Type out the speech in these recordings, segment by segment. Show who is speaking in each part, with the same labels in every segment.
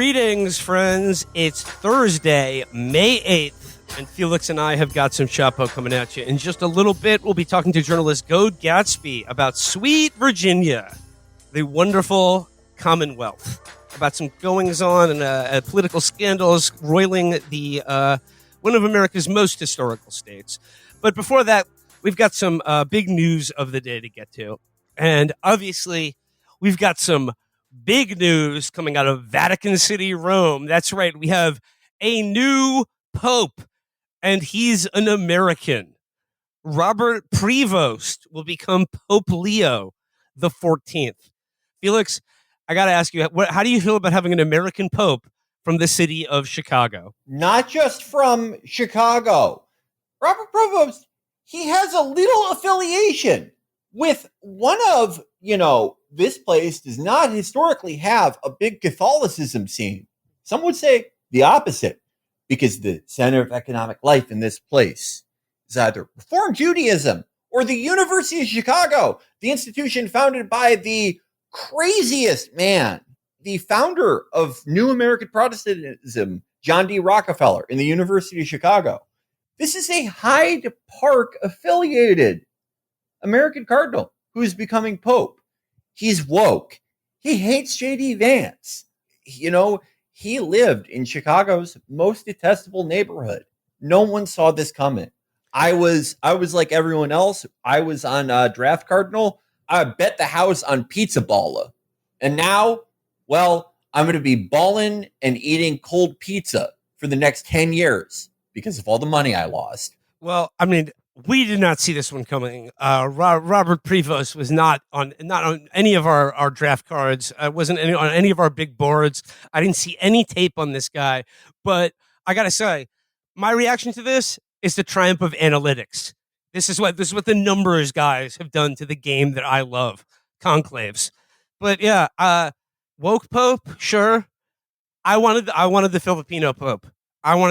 Speaker 1: Greetings, friends. It's Thursday, May 8th, and Felix and I have got some Chapo coming at you. In just a little bit, we'll be talking to journalist Goad Gatsby about sweet Virginia, the wonderful Commonwealth, about some goings-on and political scandals roiling the one of America's most historical states. But before that, we've got some big news of the day to get to. And obviously, we've got some big news coming out of Vatican City, Rome. That's right. We have a new pope, and he's an American. Robert Prevost will become Pope Leo the 14th. Felix, I got to ask you, how do you feel about having an American pope from the city of Chicago?
Speaker 2: Not just from Chicago. Robert Prevost, he has a little affiliation with one of, this place does not historically have a big Catholicism scene. Some would say the opposite, because the center of economic life in this place is either Reform Judaism or the University of Chicago, the institution founded by the craziest man, the founder of New American Protestantism, John D. Rockefeller, in the University of Chicago. This is a Hyde Park affiliated American cardinal who is becoming pope. He's woke. He hates J.D. Vance. He lived in Chicago's most detestable neighborhood. No one saw this coming. I was like everyone else. I was on Draft Cardinal. I bet the house on Pizza Balla. And now, I'm going to be balling and eating cold pizza for the next 10 years because of all the money I lost.
Speaker 1: Well, I mean, we did not see this one coming. Robert Prevost was not on any of our draft cards. Wasn't on any of our big boards. I didn't see any tape on this guy. But I gotta say, my reaction to this is the triumph of analytics. This is what the numbers guys have done to the game that I love, conclaves. But yeah, woke pope, sure. I wanted the Filipino pope. And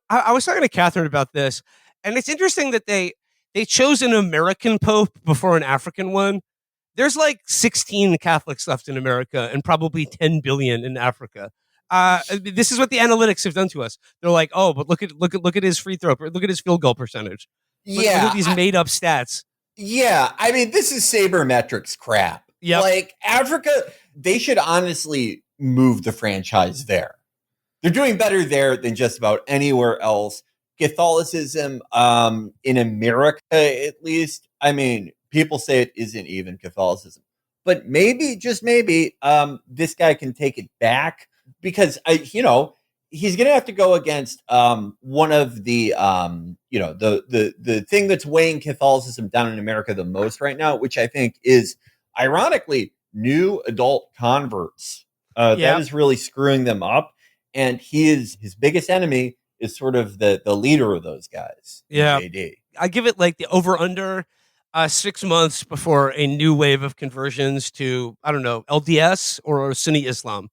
Speaker 1: I was talking to Catherine about this, and it's interesting that they chose an American pope before an African one. There's like 16 Catholics left in America and probably 10 billion in Africa. This is what the analytics have done to us. They're like, oh, but look at his free throw, look at his field goal percentage. Look at these made up stats.
Speaker 2: Yeah, I mean, this is sabermetrics crap.
Speaker 1: Yep.
Speaker 2: Like Africa, they should honestly move the franchise there. They're doing better there than just about anywhere else. Catholicism, in America at least, I mean, people say it isn't even Catholicism. But maybe, just maybe, this guy can take it back because, he's going to have to go against one of the, the thing that's weighing Catholicism down in America the most right now, which I think is, ironically, new adult converts. That is really screwing them up. And his biggest enemy is sort of the leader of those guys.
Speaker 1: Yeah.
Speaker 2: JD.
Speaker 1: I give it like the over-under 6 months before a new wave of conversions to, I don't know, LDS or Sunni Islam.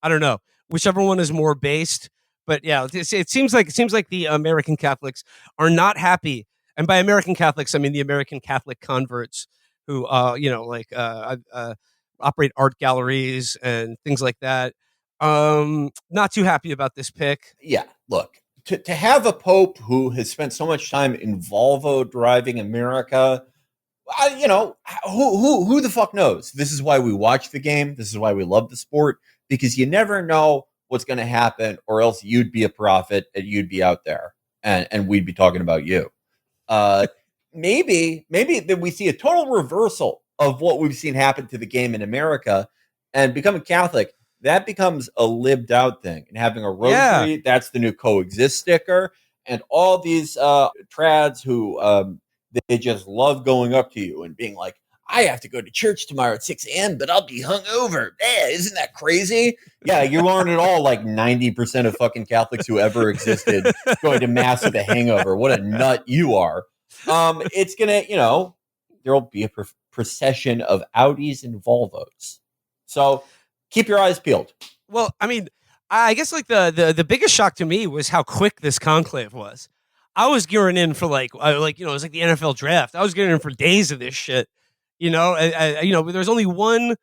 Speaker 1: I don't know. Whichever one is more based. But yeah, it seems like the American Catholics are not happy. And by American Catholics, I mean the American Catholic converts who, operate art galleries and things like that. Not too happy about this pick.
Speaker 2: Yeah, look, to have a pope who has spent so much time in Volvo driving America, who the fuck knows? This is why we watch the game. This is why we love the sport, because you never know what's going to happen, or else you'd be a prophet and you'd be out there and we'd be talking about you. Maybe that we see a total reversal of what we've seen happen to the game in America, and becoming Catholic, that becomes a lived out thing. And having a rosary, that's the new coexist sticker. And all these trads who they just love going up to you and being like, I have to go to church tomorrow at 6 a.m., but I'll be hungover. Yeah, isn't that crazy? Yeah, you aren't at all like 90% of fucking Catholics who ever existed going to mass with a hangover. What a nut you are. It's going to, there'll be a procession of Audis and Volvos. So keep your eyes peeled.
Speaker 1: Well, I mean, I guess like the biggest shock to me was how quick this conclave was. I was gearing in for it was like the NFL draft. I was gearing in for days of this shit. There's only one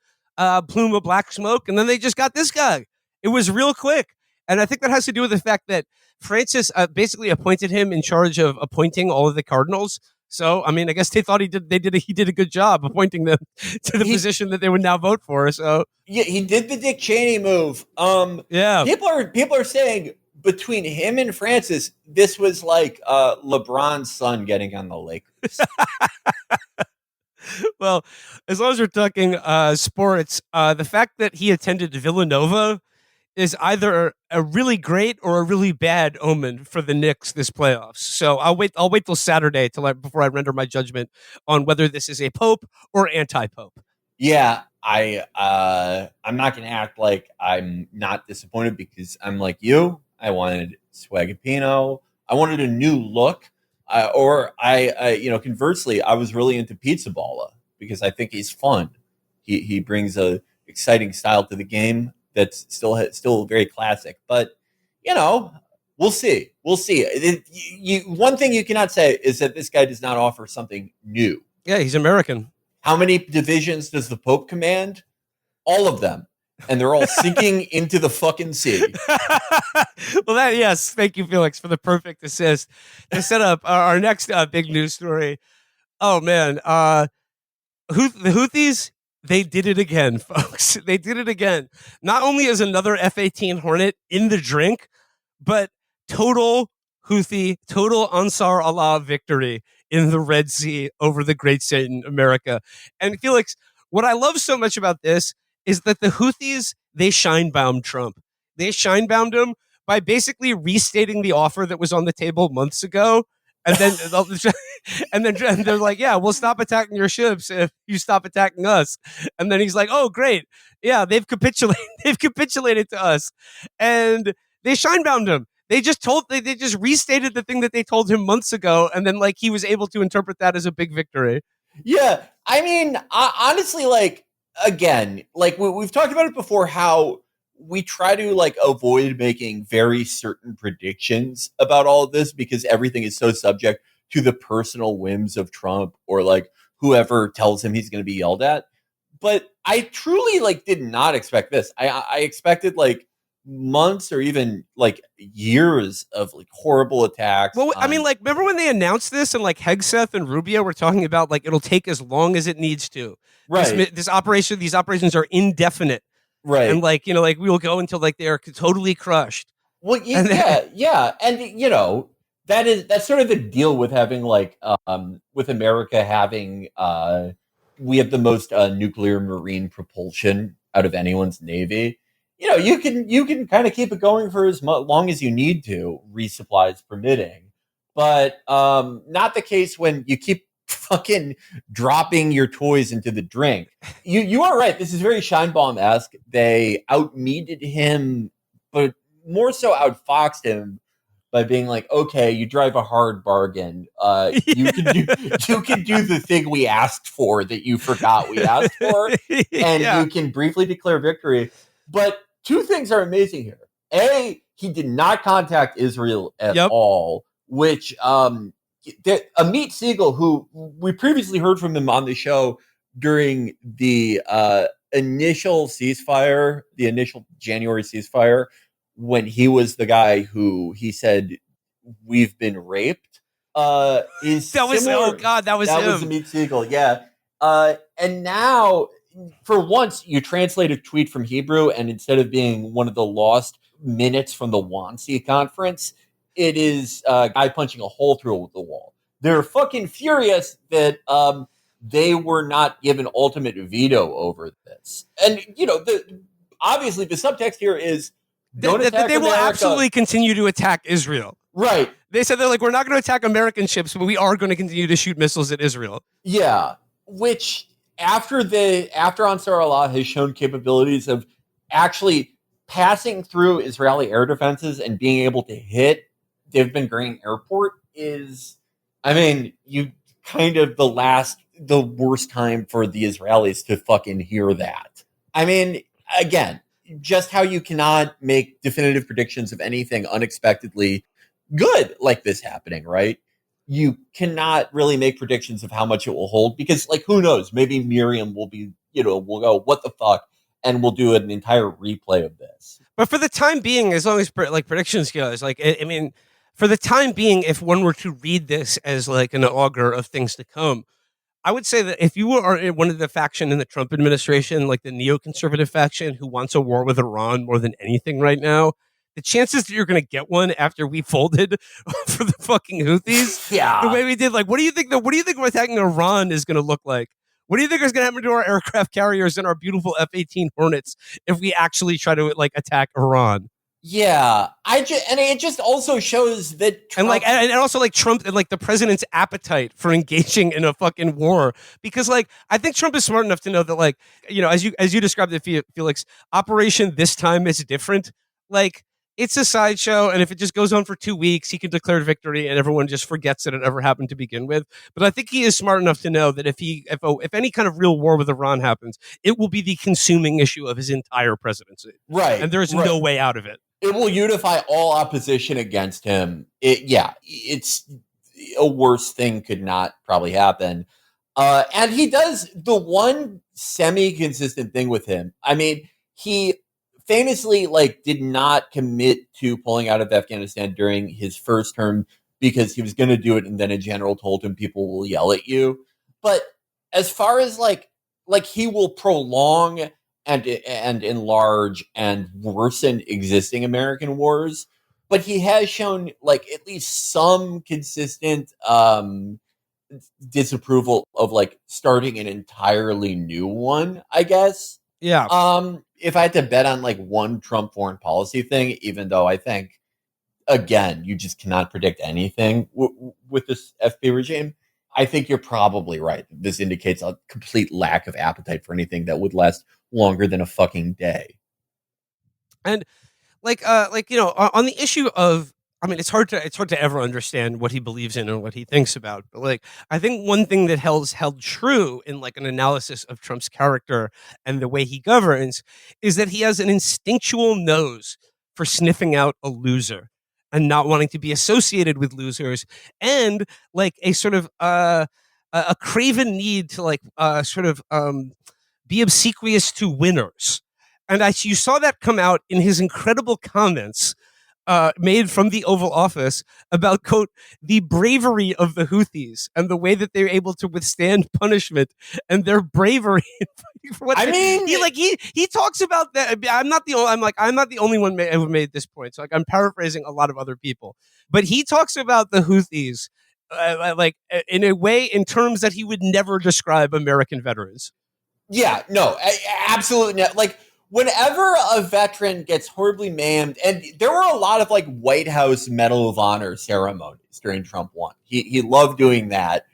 Speaker 1: plume of black smoke, and then they just got this guy. It was real quick. And I think that has to do with the fact that Francis basically appointed him in charge of appointing all of the cardinals. So, I mean, I guess they thought he did a good job appointing them to the position that they would now vote for. So,
Speaker 2: yeah, he did the Dick Cheney move.
Speaker 1: Yeah.
Speaker 2: People are saying between him and Francis, this was like LeBron's son getting on the Lakers.
Speaker 1: Well, as long as we're talking sports, the fact that he attended Villanova is either a really great or a really bad omen for the Knicks this playoffs. So I'll wait till Saturday before I render my judgment on whether this is a pope or anti-pope.
Speaker 2: Yeah, I'm not going to act like I'm not disappointed because I'm like you. I wanted Swagapino. I wanted a new look. Conversely, I was really into Pizza Balla because I think he's fun. He brings a exciting style to the game that's still very classic. But we'll see. We'll see. One thing you cannot say is that this guy does not offer something new.
Speaker 1: Yeah, he's American.
Speaker 2: How many divisions does the Pope command? All of them. And they're all sinking into the fucking sea.
Speaker 1: Well, yes. Thank you, Felix, for the perfect assist to set up our next big news story. Oh, man. The Houthis, they did it again, folks. They did it again. Not only is another F-18 Hornet in the drink, but total Houthi, total Ansar Allah victory in the Red Sea over the Great Satan, America. And Felix, what I love so much about this is that the Houthis, they shine-bound Trump. They shine-bound him by basically restating the offer that was on the table months ago. And then, and they're like, yeah, we'll stop attacking your ships if you stop attacking us. And then he's like, oh, great. Yeah, they've capitulated. They've capitulated to us. And they shine-bound him. They just restated the thing that they told him months ago. And then he was able to interpret that as a big victory.
Speaker 2: Yeah. I mean, honestly, again, we've talked about it before, how we try to avoid making very certain predictions about all of this because everything is so subject to the personal whims of Trump or whoever tells him he's going to be yelled at. But I truly did not expect this. I expected months or even years of horrible attacks.
Speaker 1: Well, I mean, remember when they announced this and Hegseth and Rubio were talking about it'll take as long as it needs to.
Speaker 2: Right.
Speaker 1: These operations are indefinite.
Speaker 2: Right.
Speaker 1: And we will go until they are totally crushed.
Speaker 2: Well, yeah. And that's sort of the deal with having with America having we have the most nuclear marine propulsion out of anyone's navy. You can kind of keep it going for as long as you need to, resupplies permitting. But not the case when you keep fucking dropping your toys into the drink. You are right. This is very Scheinbaum-esque. They outmeted him, but more so outfoxed him by being okay, you drive a hard bargain. You can do the thing we asked for that you forgot we asked for, and you can briefly declare victory. But two things are amazing here. A, he did not contact Israel at all, which Amit Siegel, who we previously heard from him on the show during the initial ceasefire, the initial January ceasefire, when he was the guy who he said we've been raped. That was him.
Speaker 1: That was
Speaker 2: Amit Siegel, yeah. And now, for once, you translate a tweet from Hebrew, and instead of being one of the lost minutes from the Wannsee conference, it is a guy punching a hole through the wall. They're fucking furious that they were not given ultimate veto over this. And, obviously the subtext here is don't attack
Speaker 1: they will
Speaker 2: America.
Speaker 1: absolutely continue to attack Israel.
Speaker 2: Right.
Speaker 1: They said they're we're not going to attack American ships, but we are going to continue to shoot missiles at Israel.
Speaker 2: Yeah. Which after Ansar Allah has shown capabilities of actually passing through Israeli air defenses and being able to hit Div Ben Gurion Airport is, you kind of the worst time for the Israelis to fucking hear that. Again, just how you cannot make definitive predictions of anything unexpectedly good like this happening, right? You cannot really make predictions of how much it will hold because, who knows? Maybe Miriam will be, will go, what the fuck? and we'll do an entire replay of this.
Speaker 1: But for the time being, as long as like predictions goes, like I mean, for the time being, if one were to read this as like an augur of things to come, I would say that if you are in one of the faction in the Trump administration, like the neoconservative faction who wants a war with Iran more than anything right now, the chances that you're going to get one after we folded for the fucking Houthis,
Speaker 2: Yeah.
Speaker 1: the way we did, like, what do you think attacking Iran is going to look like? What do you think is going to happen to our aircraft carriers and our beautiful F-18 Hornets if we actually try to like attack Iran?
Speaker 2: Yeah, and it just also shows that
Speaker 1: Trump, and also like Trump and like the president's appetite for engaging in a fucking war, because like I think Trump is smart enough to know that, like, you know, as you described it, Felix, Operation This Time is different. Like, it's a sideshow, and if it just goes on for 2 weeks, he can declare victory, and everyone just forgets that it ever happened to begin with. But I think he is smart enough to know that if any kind of real war with Iran happens, it will be the consuming issue of his entire presidency.
Speaker 2: Right,
Speaker 1: and there's no way out of it.
Speaker 2: It will unify all opposition against him. It's a worse thing could not probably happen. And he does the one semi-consistent thing with him. I mean, he famously like did not commit to pulling out of Afghanistan during his first term because he was going to do it, and then a general told him people will yell at you. But as far as like he will prolong and enlarge and worsen existing American wars, but he has shown like at least some consistent disapproval of like starting an entirely new one, I guess.
Speaker 1: Yeah.
Speaker 2: If I had to bet on like one Trump foreign policy thing, even though I think, again, you just cannot predict anything with this FP regime, I think you're probably right. This indicates a complete lack of appetite for anything that would last longer than a fucking day.
Speaker 1: And like you know, on the issue of, I mean, it's hard to ever understand what he believes in or what he thinks about. But like, I think one thing that held true in like an analysis of Trump's character and the way he governs is that he has an instinctual nose for sniffing out a loser and not wanting to be associated with losers, and like a sort of a craven need to like be obsequious to winners. And you saw that come out in his incredible comments made from the Oval Office about, quote, the bravery of the Houthis and the way that they're able to withstand punishment and their bravery. He talks about that. I'm not the only one who made this point. So like, I'm paraphrasing a lot of other people, but he talks about the Houthis in a way, in terms that he would never describe American veterans.
Speaker 2: Yeah, no, absolutely not. Like, whenever a veteran gets horribly maimed, and there were a lot of like White House Medal of Honor ceremonies during Trump 1. He loved doing that.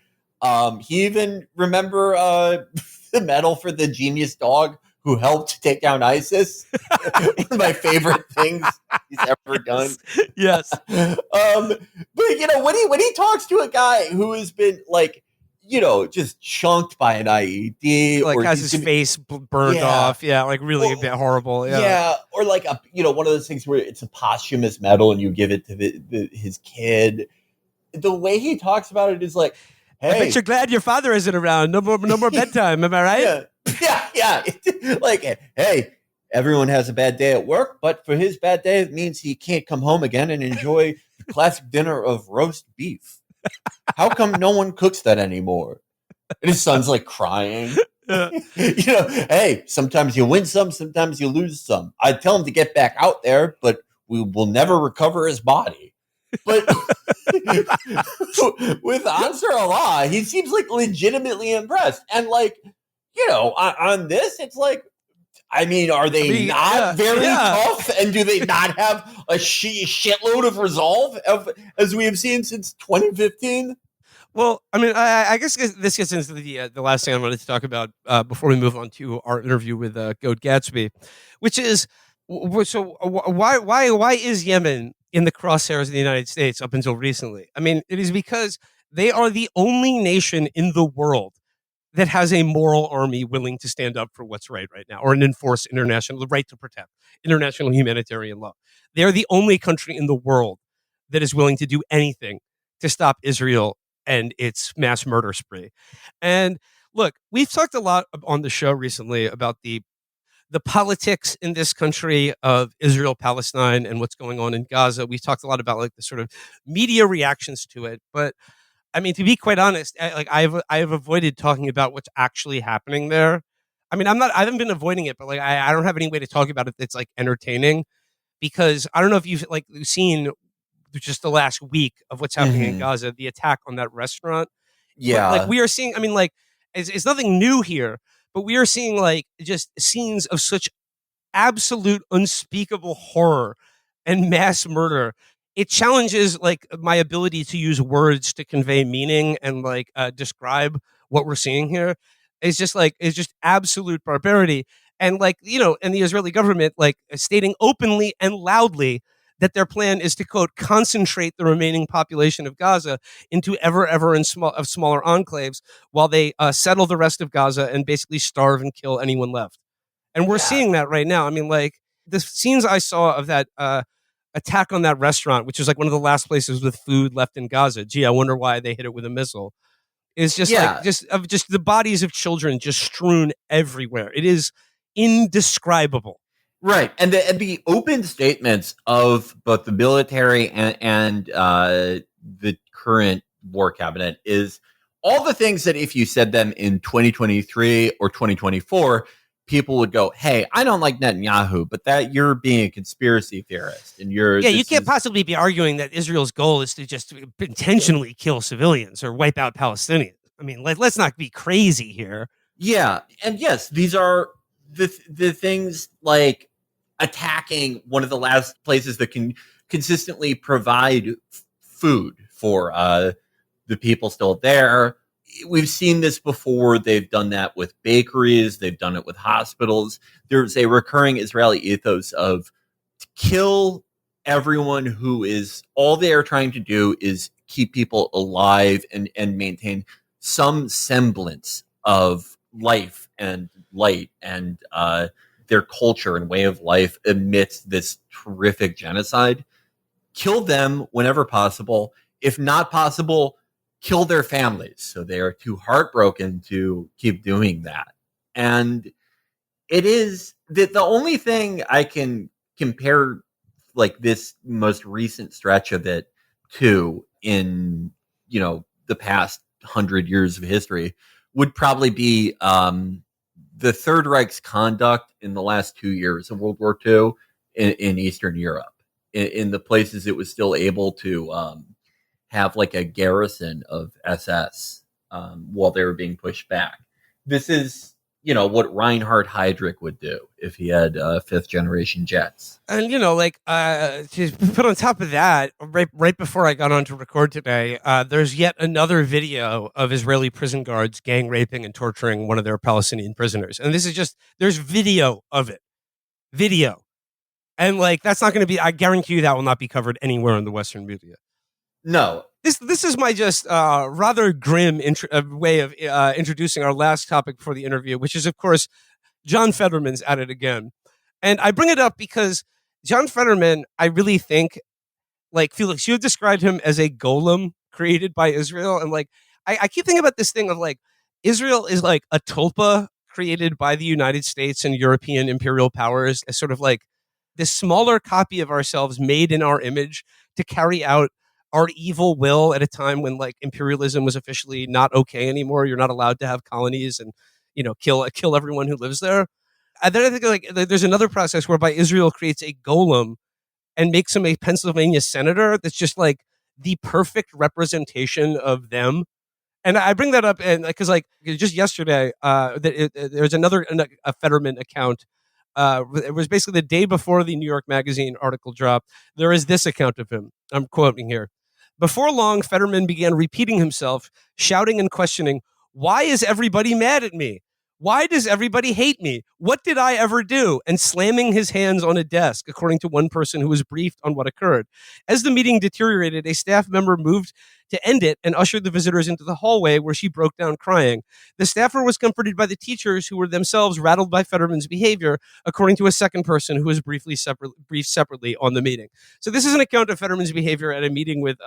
Speaker 2: He even remember the medal for the genius dog who helped take down ISIS. One of my favorite things he's ever done.
Speaker 1: Yes.
Speaker 2: But you know, when he talks to a guy who has been like, you know, just chunked by an IED,
Speaker 1: like has his face burned off, like really a bit horrible,
Speaker 2: or like one of those things where it's a posthumous medal and you give it to his kid. The way he talks about it is like, hey,
Speaker 1: I bet you're glad your father isn't around. No more bedtime. Am I right?
Speaker 2: Yeah. Like, hey, everyone has a bad day at work, but for his bad day, it means he can't come home again and enjoy the classic dinner of roast beef. How come no one cooks that anymore? And his son's like crying.
Speaker 1: Yeah.
Speaker 2: You know, hey, sometimes you win some, sometimes you lose some. I tell him to get back out there, but we will never recover his body. But with Ansar Allah, he seems like legitimately impressed. And like, you know, on this, it's like, I mean, are they not very tough? And do they not have a shitload of resolve, as we have seen since 2015?
Speaker 1: Well, I mean, I guess this gets into the last thing I wanted to talk about before we move on to our interview with Goad Gatsby, which is, so why is Yemen in the crosshairs of the United States up until recently? I mean, it is because they are the only nation in the world that has a moral army willing to stand up for what's right now, or enforce the right to protect international humanitarian law. They are the only country in the world that is willing to do anything to stop Israel and its mass murder spree. And look, we've talked a lot on the show recently about the the politics in this country of Israel, Palestine, and what's going on in Gaza. We talked a lot about like the sort of media reactions to it, but I mean, to be quite honest, I have avoided talking about what's actually happening there. I mean, I haven't been avoiding it, but like I don't have any way to talk about it that's like entertaining because I don't know if you've like seen just the last week of what's happening in
Speaker 2: Mhm.
Speaker 1: Gaza, the attack on that restaurant. But like
Speaker 2: Yeah.
Speaker 1: we are seeing, I mean, like it's nothing new here, but we are seeing like just scenes of such absolute unspeakable horror and mass murder. It challenges like my ability to use words to convey meaning and like describe what we're seeing here. It's just absolute barbarity. And like, you know, and the Israeli government like stating openly and loudly that their plan is to quote concentrate the remaining population of Gaza into ever and smaller enclaves while they settle the rest of Gaza and basically starve and kill anyone left. And we're
Speaker 2: Yeah.
Speaker 1: seeing that right now. I mean, like the scenes I saw of that attack on that restaurant, which was like one of the last places with food left in Gaza. Gee, I wonder why they hit it with a missile. Is just like
Speaker 2: Yeah.
Speaker 1: just the bodies of children just strewn everywhere. It is indescribable.
Speaker 2: Right. And the open statements of both the military and the current war cabinet is all the things that if you said them in 2023 or 2024, people would go, "Hey, I don't like Netanyahu, but that you're being a conspiracy theorist and you're
Speaker 1: Yeah, you
Speaker 2: this
Speaker 1: can't
Speaker 2: is."
Speaker 1: possibly be arguing that Israel's goal is to just intentionally kill civilians or wipe out Palestinians. I mean, let's not be crazy here.
Speaker 2: Yeah, and yes, these are the things like attacking one of the last places that can consistently provide food for the people still there. We've seen this before. They've done that with bakeries. They've done it with hospitals. There's a recurring Israeli ethos of kill everyone who is all they are trying to do is keep people alive and maintain some semblance of life and light and their culture and way of life amidst this terrific genocide. Kill them whenever possible. If not possible, kill their families so they are too heartbroken to keep doing that. And it is the only thing I can compare like this most recent stretch of it to in the past 100 years of history would probably be the Third Reich's conduct in the last 2 years of World War II in Eastern Europe, in the places it was still able to have like a garrison of SS while they were being pushed back. This is what Reinhard Heydrich would do if he had fifth generation jets.
Speaker 1: And like to put on top of that, right before I got on to record today, there's yet another video of Israeli prison guards gang raping and torturing one of their Palestinian prisoners, and this is just there's video of it, video, and like that's not going to be. I guarantee you that will not be covered anywhere in the Western media.
Speaker 2: No.
Speaker 1: This is my just rather grim way of introducing our last topic for the interview, which is of course John Fetterman's at it again. And I bring it up because John Fetterman, I really think, like Felix, you have described him as a golem created by Israel. And like, I keep thinking about this thing of like, Israel is like a tulpa created by the United States and European imperial powers as sort of like this smaller copy of ourselves made in our image to carry out our evil will at a time when like imperialism was officially not okay anymore. You're not allowed to have colonies and, kill everyone who lives there. And then I think like there's another process whereby Israel creates a golem and makes him a Pennsylvania senator that's just like the perfect representation of them. And I bring that up and because like just yesterday, there's another a Fetterman account. It was basically the day before the New York Magazine article dropped. There is this account of him. I'm quoting here. Before long, Fetterman began repeating himself, shouting and questioning, "Why is everybody mad at me? Why does everybody hate me? What did I ever do?" And slamming his hands on a desk, according to one person who was briefed on what occurred. As the meeting deteriorated, a staff member moved to end it and ushered the visitors into the hallway where she broke down crying. The staffer was comforted by the teachers who were themselves rattled by Fetterman's behavior, according to a second person who was briefed separately on the meeting. So this is an account of Fetterman's behavior at a meeting with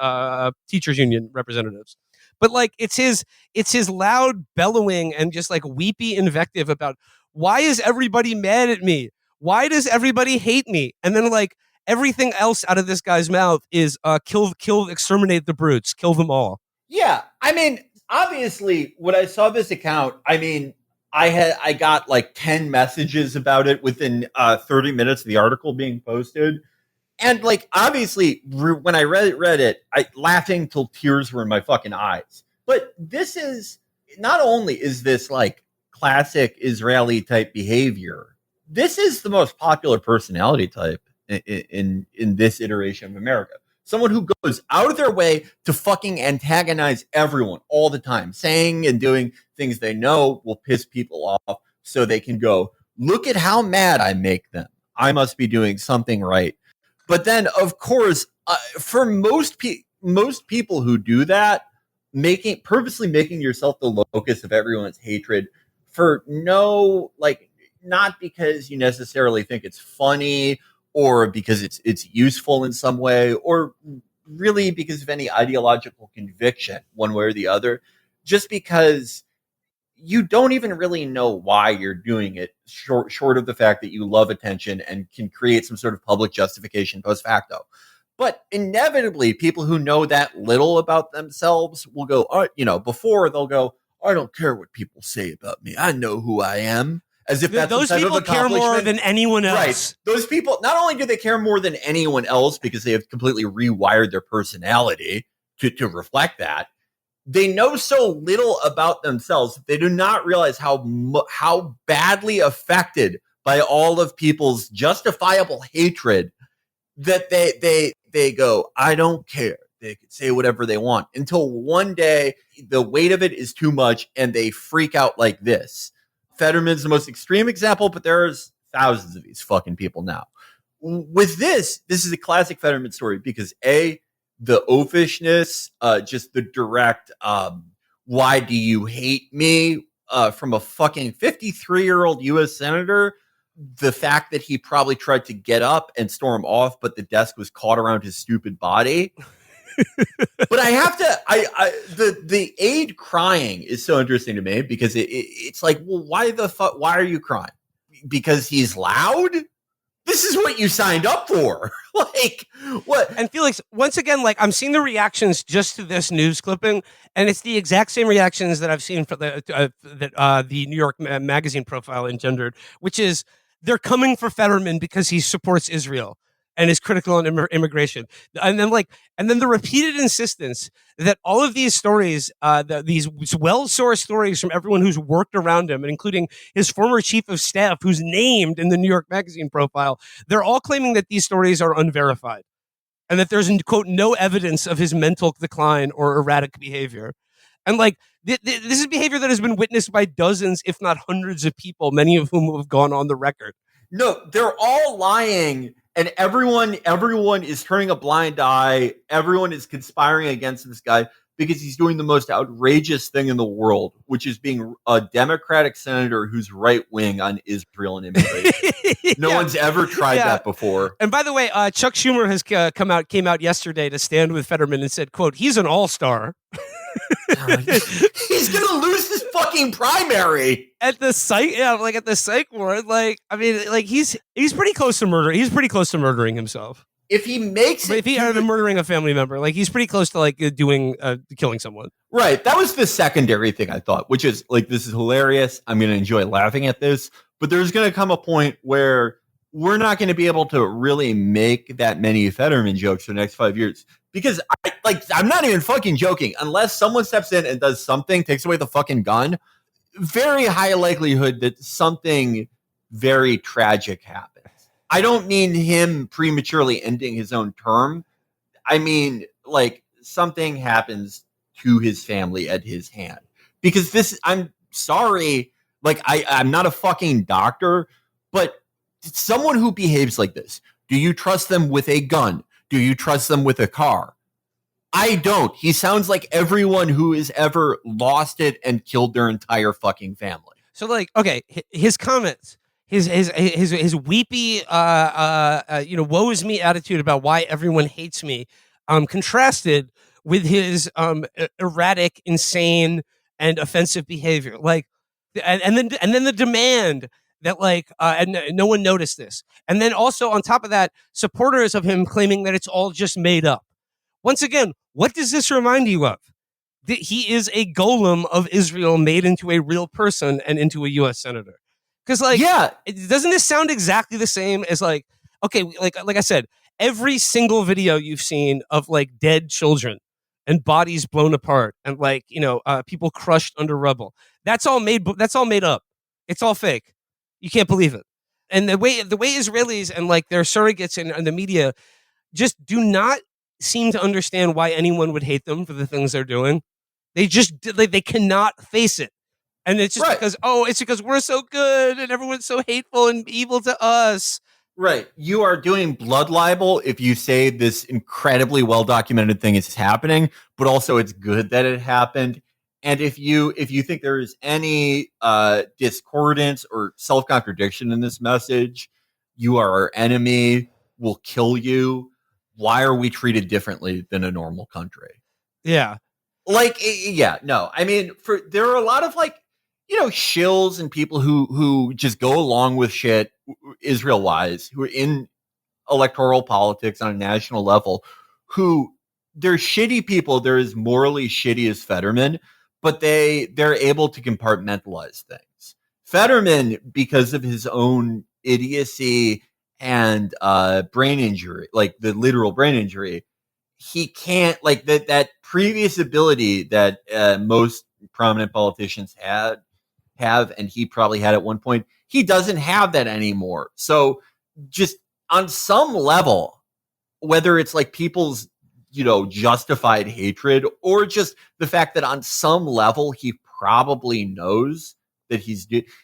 Speaker 1: teachers union representatives. But like it's his loud bellowing and just like weepy invective about why is everybody mad at me? Why does everybody hate me? And then like everything else out of this guy's mouth is kill, exterminate the brutes, kill them all.
Speaker 2: Yeah, I mean, obviously, when I saw this account, I mean, I got like 10 messages about it within 30 minutes of the article being posted. And like, obviously, when I read it, I laughing till tears were in my fucking eyes. But this is not only is this like classic Israeli type behavior, this is the most popular personality type in this iteration of America. Someone who goes out of their way to fucking antagonize everyone all the time, saying and doing things they know will piss people off so they can go, look at how mad I make them. I must be doing something right. But then, of course, for most people who do that, purposely making yourself the locus of everyone's hatred for no, like, not because you necessarily think it's funny or because it's useful in some way, or really because of any ideological conviction, one way or the other, just because you don't even really know why you're doing it, short of the fact that you love attention and can create some sort of public justification post facto. But inevitably, people who know that little about themselves will go, before they'll go, I don't care what people say about me. I know who I am. As if that's
Speaker 1: those people care more than anyone else.
Speaker 2: Right. Those people, not only do they care more than anyone else because they have completely rewired their personality to reflect that, they know so little about themselves. They do not realize how badly affected by all of people's justifiable hatred that they go, I don't care. They could say whatever they want until one day the weight of it is too much and they freak out like this. Fetterman's the most extreme example, but there's thousands of these fucking people now. With this is a classic Fetterman story because the oafishness, just the direct, why do you hate me, from a fucking 53-year-old U.S. senator, the fact that he probably tried to get up and storm off, but the desk was caught around his stupid body. But I have to, the aide crying is so interesting to me because it's like, well, why the fuck? Why are you crying? Because he's loud? This is what you signed up for. Like, what?
Speaker 1: And Felix, once again, like I'm seeing the reactions just to this news clipping, and it's the exact same reactions that I've seen for the New York Magazine profile engendered, which is they're coming for Fetterman because he supports Israel and is critical on immigration. And then the repeated insistence that all of these stories, these well-sourced stories from everyone who's worked around him, and including his former chief of staff, who's named in the New York Magazine profile, they're all claiming that these stories are unverified and that there's, quote, no evidence of his mental decline or erratic behavior. And like, this is behavior that has been witnessed by dozens, if not hundreds of people, many of whom have gone on the record.
Speaker 2: No, they're all lying. And everyone is turning a blind eye. Everyone is conspiring against this guy because he's doing the most outrageous thing in the world, which is being a Democratic senator who's right wing on Israel and immigration. No one's ever tried that before.
Speaker 1: And by the way, Chuck Schumer has came out yesterday to stand with Fetterman and said, "quote He's an all-star."
Speaker 2: He's gonna lose this fucking primary
Speaker 1: at the psych. Yeah, like at the psych ward. Like, I mean, like he's pretty close to murder. He's pretty close to murdering himself.
Speaker 2: If he makes it,
Speaker 1: if he murdering a family member, like he's pretty close to like killing someone.
Speaker 2: Right. That was the secondary thing I thought, which is like, this is hilarious. I'm going to enjoy laughing at this, but there's going to come a point where we're not going to be able to really make that many Fetterman jokes for the next 5 years. Because I'm not even fucking joking. Unless someone steps in and does something, takes away the fucking gun, very high likelihood that something very tragic happens. I don't mean him prematurely ending his own term. I mean, like, something happens to his family at his hand. Because I'm sorry, like, I'm not a fucking doctor, but someone who behaves like this, do you trust them with a gun? Do you trust them with a car? I don't. He sounds like everyone who has ever lost it and killed their entire fucking family.
Speaker 1: So, like, okay, his comments, his weepy, woe is me attitude about why everyone hates me, contrasted with his erratic, insane, and offensive behavior. Like, and then the demand that like, and no one noticed this. And then also on top of that, supporters of him claiming that it's all just made up. Once again, what does this remind you of? That he is a golem of Israel made into a real person and into a U.S. senator. Because like,
Speaker 2: Yeah,
Speaker 1: doesn't this sound exactly the same as like, okay, like I said, every single video you've seen of like dead children and bodies blown apart and like people crushed under rubble, that's all made up. It's all fake. You can't believe it. And the way Israelis and like their surrogates and the media just do not seem to understand why anyone would hate them for the things they're doing. They just they cannot face it. And it's just
Speaker 2: right.
Speaker 1: because we're so good and everyone's so hateful and evil to us.
Speaker 2: Right. You are doing blood libel if you say this incredibly well documented thing is happening, but also it's good that it happened. And if you think there is any discordance or self-contradiction in this message, you are our enemy, we'll kill you. Why are we treated differently than a normal country?
Speaker 1: Yeah.
Speaker 2: Like, yeah, no. I mean, there are a lot of like, shills and people who just go along with shit Israel wise, who are in electoral politics on a national level, who they're shitty people. They're as morally shitty as Fetterman, but they're able to compartmentalize things. Fetterman, because of his own idiocy and brain injury, like the literal brain injury, he can't like that previous ability that most prominent politicians have, and he probably had at one point. He doesn't have that anymore. So just on some level, whether it's like people's, justified hatred or just the fact that on some level he probably knows that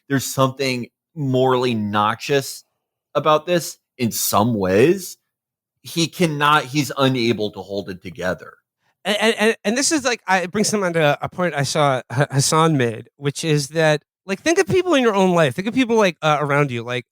Speaker 2: there's something morally noxious about this in some ways, he's unable to hold it together.
Speaker 1: And this is like, it brings to mind a point I saw Hassan made, which is that like, think of people in your own life. Think of people like around you. Like,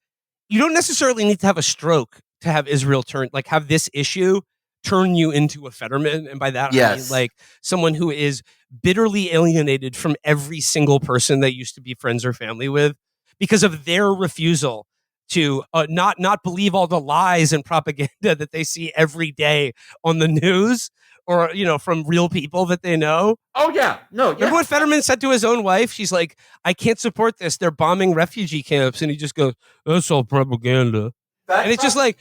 Speaker 1: you don't necessarily need to have a stroke to have Israel have this issue turn you into a Fetterman. And by that, I mean like someone who is bitterly alienated from every single person they used to be friends or family with because of their refusal to not believe all the lies and propaganda that they see every day on the news or, from real people that they know.
Speaker 2: Oh, yeah. No, yeah.
Speaker 1: Remember what Fetterman said to his own wife? She's like, I can't support this. They're bombing refugee camps. And he just goes, that's all propaganda. And it's just like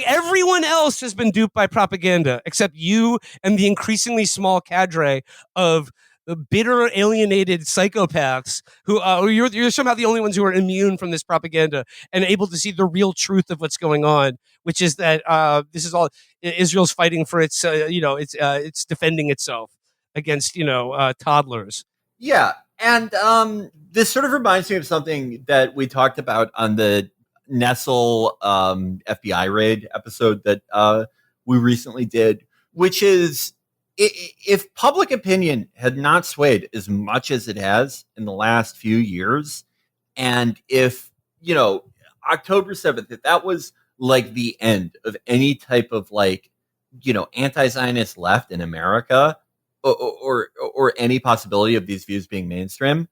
Speaker 1: everyone else has been duped by propaganda except you and the increasingly small cadre of the bitter, alienated psychopaths who you're somehow the only ones who are immune from this propaganda and able to see the real truth of what's going on, which is that this is all Israel's fighting for its, it's defending itself against, toddlers.
Speaker 2: Yeah. And this sort of reminds me of something that we talked about on the Nestle FBI raid episode that we recently did, which is if public opinion had not swayed as much as it has in the last few years, and if, October 7th, if that was like the end of any type of like, anti-Zionist left in America or any possibility of these views being mainstream,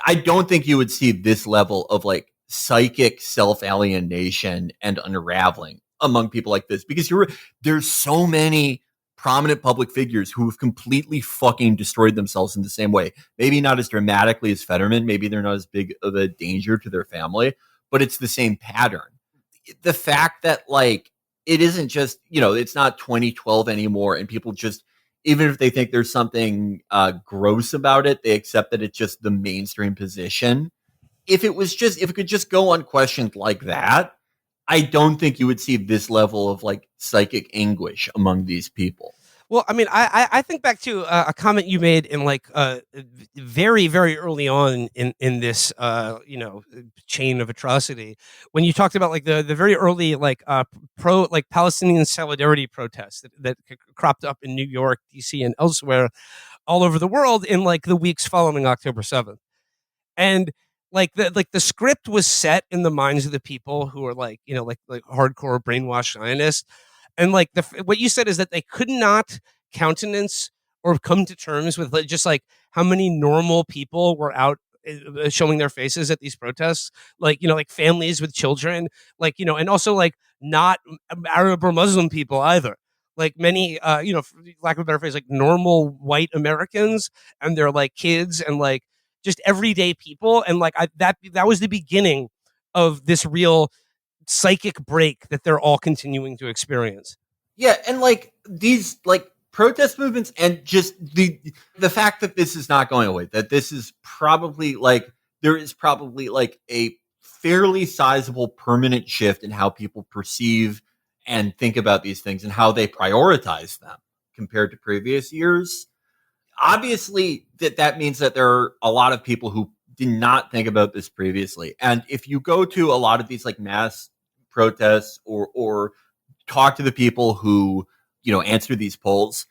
Speaker 2: I don't think you would see this level of like psychic self-alienation and unraveling among people like this, because there's so many prominent public figures who have completely fucking destroyed themselves in the same way. Maybe not as dramatically as Fetterman. Maybe they're not as big of a danger to their family, but it's the same pattern. The fact that like, it isn't just, it's not 2012 anymore. And people just, even if they think there's something gross about it, they accept that it's just the mainstream position. If it could just go unquestioned like that, I don't think you would see this level of like psychic anguish among these people.
Speaker 1: Well, I mean, I think back to a comment you made in like very, very early on in this chain of atrocity, when you talked about like the very early like Palestinian solidarity protests that cropped up in New York, DC, and elsewhere all over the world in like the weeks following October 7th. And like the script was set in the minds of the people who are like, like hardcore brainwashed Zionists. And like what you said is that they could not countenance or come to terms with just like how many normal people were out showing their faces at these protests, like, like families with children, like, and also like not Arab or Muslim people either. Like many, for lack of a better phrase, like normal white Americans, and they're like kids and like just everyday people, and like that was the beginning of this real psychic break that they're all continuing to experience.
Speaker 2: Yeah, and like these like protest movements and just the fact that this is not going away, that this is probably like there is probably like a fairly sizable permanent shift in how people perceive and think about these things and how they prioritize them compared to previous years. Obviously, that means that there are a lot of people who did not think about this previously. And if you go to a lot of these like mass protests or talk to the people who, answer these polls,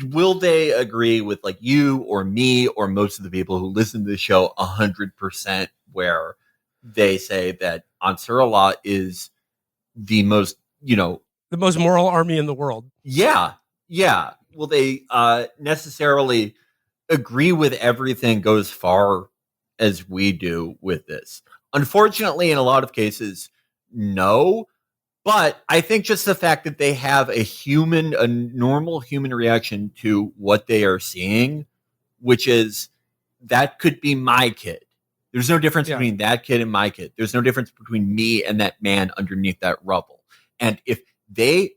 Speaker 2: will they agree with like you or me or most of the people who listen to the show 100%, where they say that Ansarullah is the most,
Speaker 1: The most moral army in the world.
Speaker 2: Yeah. Will they necessarily agree with everything goes far as we do with this? Unfortunately, in a lot of cases, no. But I think just the fact that they have a normal human reaction to what they are seeing, which is that could be my kid. There's no difference between that kid and my kid. There's no difference between me and that man underneath that rubble. And if the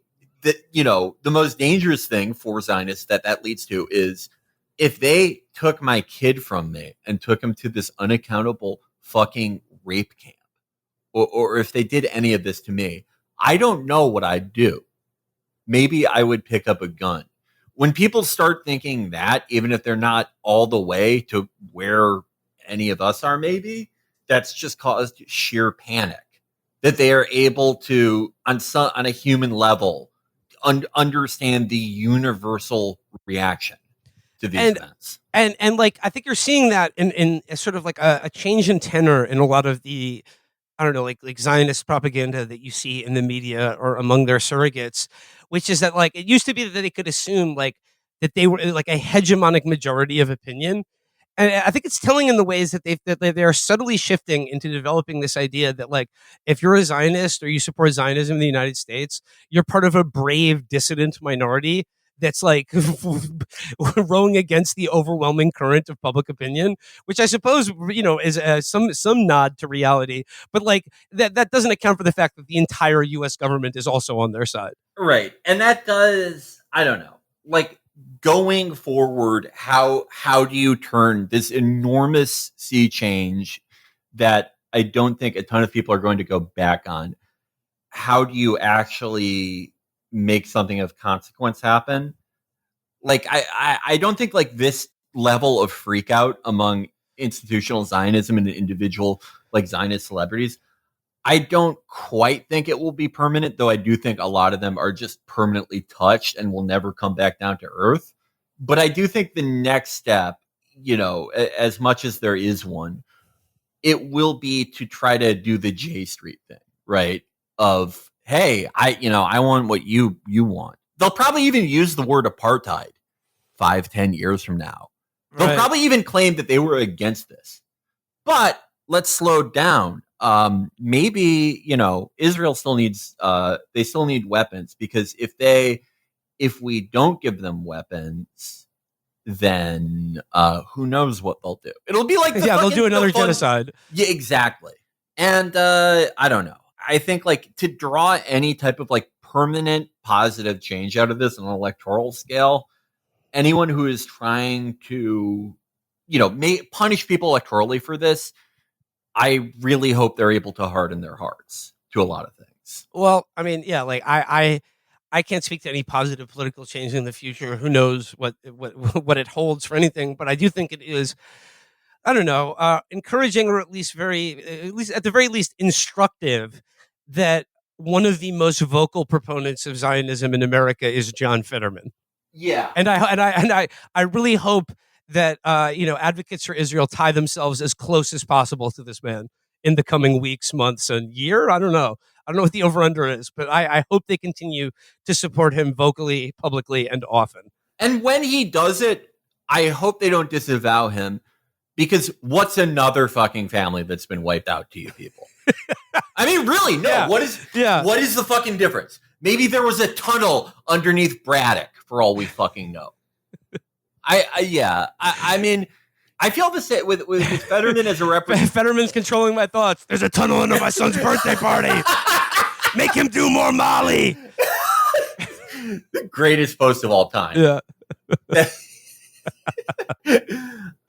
Speaker 2: most dangerous thing for Zionists that leads to is if they took my kid from me and took him to this unaccountable fucking rape camp, or if they did any of this to me, I don't know what I'd do. Maybe I would pick up a gun. When people start thinking that, even if they're not all the way to where any of us are, maybe that's just caused sheer panic that they are able to, on a human level, understand the universal reaction to these events.
Speaker 1: And like, I think you're seeing that in sort of like a change in tenor in a lot of the, I don't know, like Zionist propaganda that you see in the media or among their surrogates, which is that like it used to be that they could assume like that they were like a hegemonic majority of opinion. And I think it's telling in the ways that they are subtly shifting into developing this idea that like if you're a Zionist or you support Zionism in the United States, you're part of a brave dissident minority that's like rowing against the overwhelming current of public opinion, which I suppose is some nod to reality, but like that doesn't account for the fact that the entire U.S. government is also on their side,
Speaker 2: right? And that does, I don't know, like going forward, how do you turn this enormous sea change that I don't think a ton of people are going to go back on? How do you actually make something of consequence happen? Like, I don't think like this level of freak out among institutional Zionism and individual like Zionist celebrities, I don't quite think it will be permanent, though I do think a lot of them are just permanently touched and will never come back down to earth. But I do think the next step, as much as there is one, it will be to try to do the J Street thing, right? Of, hey, I want what you want. They'll probably even use the word apartheid 5-10 years from now. They'll probably even claim that they were against this. But let's slow down. Maybe, Israel still needs, they still need weapons, because if we don't give them weapons, then who knows what they'll do. It'll be like
Speaker 1: they'll do another genocide.
Speaker 2: Yeah, exactly. And I don't know. I think like to draw any type of like permanent positive change out of this on an electoral scale, anyone who is trying to, punish people electorally for this, I really hope they're able to harden their hearts to a lot of things.
Speaker 1: Well, I mean, yeah, like I can't speak to any positive political change in the future. Who knows what it holds for anything? But I do think it is, I don't know, encouraging, or at least at the very least instructive, that one of the most vocal proponents of Zionism in America is John Fetterman.
Speaker 2: Yeah,
Speaker 1: and I really hope that advocates for Israel tie themselves as close as possible to this man in the coming weeks, months, and year. I don't know what the over-under is, but I hope they continue to support him vocally, publicly, and often.
Speaker 2: And when he does it, I hope they don't disavow him, Because what's another fucking family that's been wiped out to you people? I mean, really, no.
Speaker 1: Yeah.
Speaker 2: What is the fucking difference? Maybe there was a tunnel underneath Braddock, for all we fucking know. I mean, I feel the same with Fetterman as a representative.
Speaker 1: Fetterman's controlling my thoughts. There's a tunnel under my son's birthday party. Make him do more Molly.
Speaker 2: The greatest post of all time.
Speaker 1: Yeah.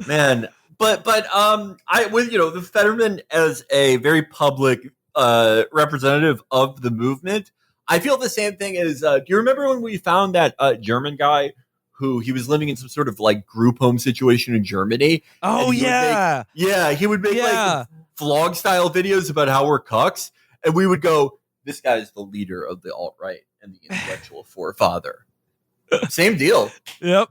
Speaker 2: Man. But the Fetterman as a very public representative of the movement, I feel the same thing as, do you remember when we found that German guy who he was living in some sort of like group home situation in Germany?
Speaker 1: Oh, yeah.
Speaker 2: He would make like vlog style videos about how we're cucks. And we would go, this guy is the leader of the alt-right and the intellectual forefather. Same deal.
Speaker 1: Yep.